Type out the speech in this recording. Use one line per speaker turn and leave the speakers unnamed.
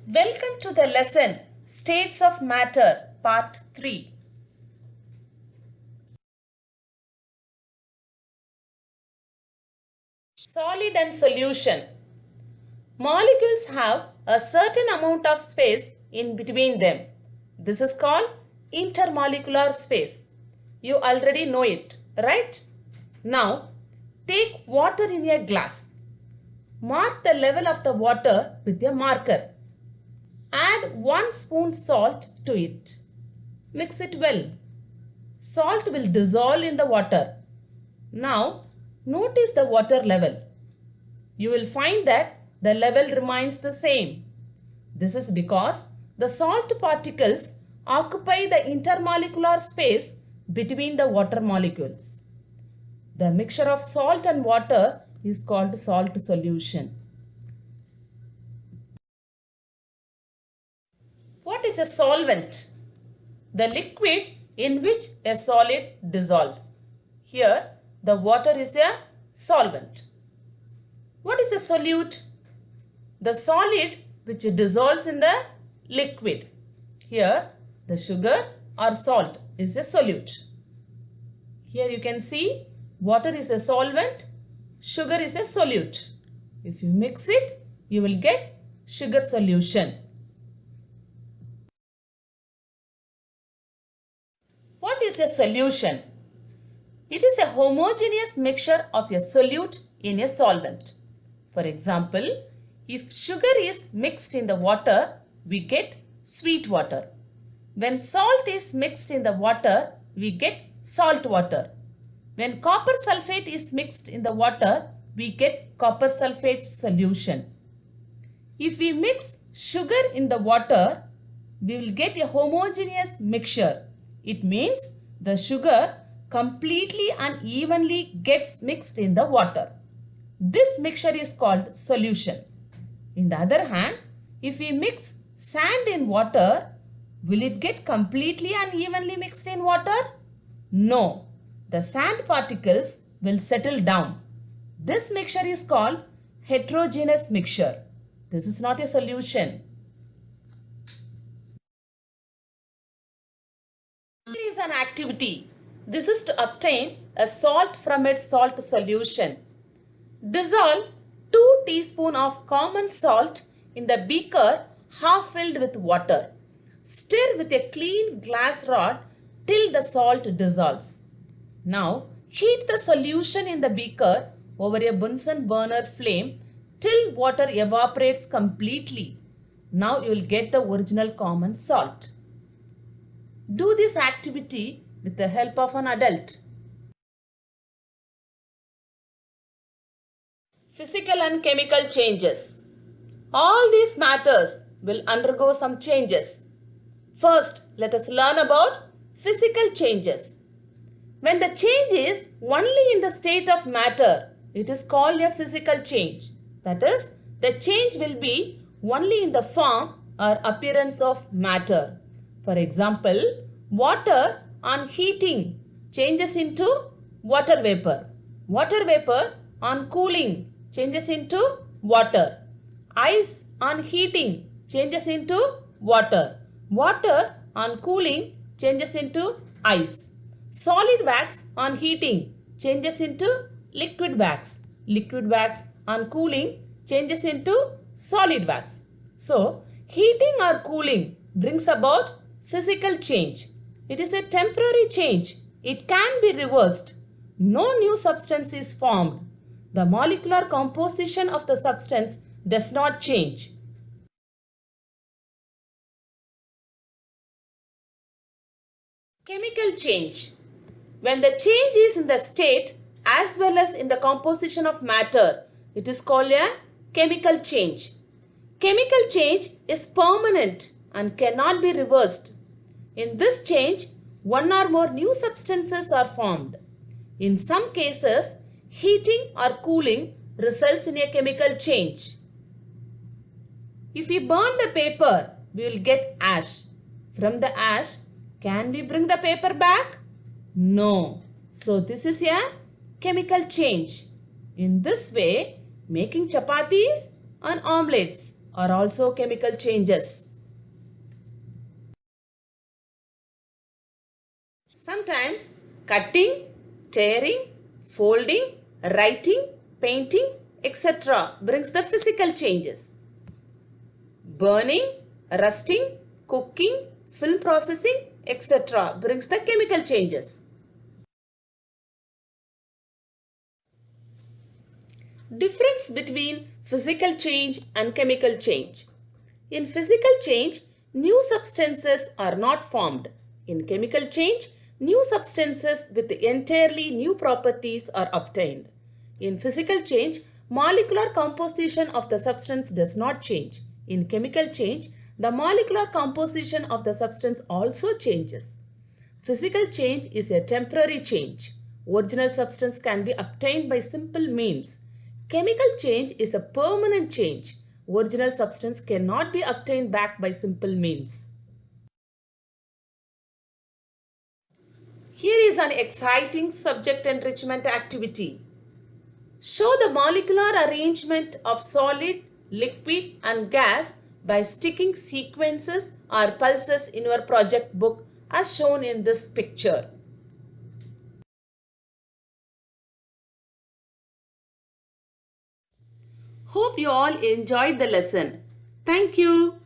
Welcome to the lesson States of Matter Part 3. Solid and solution. Molecules have a certain amount of space in between them. This is called intermolecular space. You already know it, right? Now, take water in a glass. Mark the level of the water with a marker. Add 1 spoon salt to it. Mix it well. Salt will dissolve in the water. Now, notice the water level. You will find that the level remains the same. This is because the salt particles occupy the intermolecular space between the water molecules. The mixture of salt and water is called salt solution. What is a solvent? The liquid in which a solid dissolves. Here, the water is a solvent. What is a solute? The solid which dissolves in the liquid. Here, the sugar or salt is a solute. Here you can see water is a solvent, sugar is a solute. If you mix it, you will get sugar solution. What is a solution? It is a homogeneous mixture of a solute in a solvent. For example, if sugar is mixed in the water, we get sweet water. When salt is mixed in the water, we get salt water. When copper sulfate is mixed in the water, we get copper sulfate solution. If we mix sugar in the water, we will get a homogeneous mixture. It means the sugar completely and evenly gets mixed in the water. This mixture is called solution. In the other hand, if we mix sand in water, will it get completely and evenly mixed in water? No. The sand particles will settle down. This mixture is called heterogeneous mixture. This is not a solution. Here is an activity. This is to obtain a salt from its salt solution. Dissolve 2 teaspoons of common salt in the beaker half filled with water. Stir with a clean glass rod till the salt dissolves. Now, heat the solution in the beaker over a Bunsen burner flame till water evaporates completely. Now you will get the original common salt. Do this activity with the help of an adult. Physical and chemical changes. All these matters will undergo some changes. First, let us learn about physical changes. When the change is only in the state of matter, it is called a physical change. That is, the change will be only in the form or appearance of matter. For example, water on heating changes into water vapor. Water vapor on cooling changes into water. Ice on heating changes into water. Water on cooling changes into ice. Solid wax on heating changes into liquid wax. Liquid wax on cooling changes into solid wax. So, heating or cooling brings about physical change. It is a temporary change. It can be reversed. No new substance is formed. The molecular composition of the substance does not change. Chemical change. When the change is in the state as well as in the composition of matter, it is called a chemical change. Chemical change is permanent and cannot be reversed. In this change, one or more new substances are formed. In some cases, heating or cooling results in a chemical change. If we burn the paper, we will get ash. From the ash, can we bring the paper back? No. So this is a chemical change. In this way, making chapatis and omelets are also chemical changes. Sometimes cutting, tearing, folding, writing, painting, etc. brings the physical changes. Burning, rusting, cooking, film processing, etc. brings the chemical changes. Difference between physical change and chemical change. In physical change, new substances are not formed. In chemical change, new substances with entirely new properties are obtained. In physical change, molecular composition of the substance does not change. In chemical change, the molecular composition of the substance also changes. Physical change is a temporary change. Original substance can be obtained by simple means. Chemical change is a permanent change. Original substance cannot be obtained back by simple means. Here is an exciting subject enrichment activity. Show the molecular arrangement of solid, liquid and gas by sticking sequences or pulses in your project book as shown in this picture. Hope you all enjoyed the lesson. Thank you.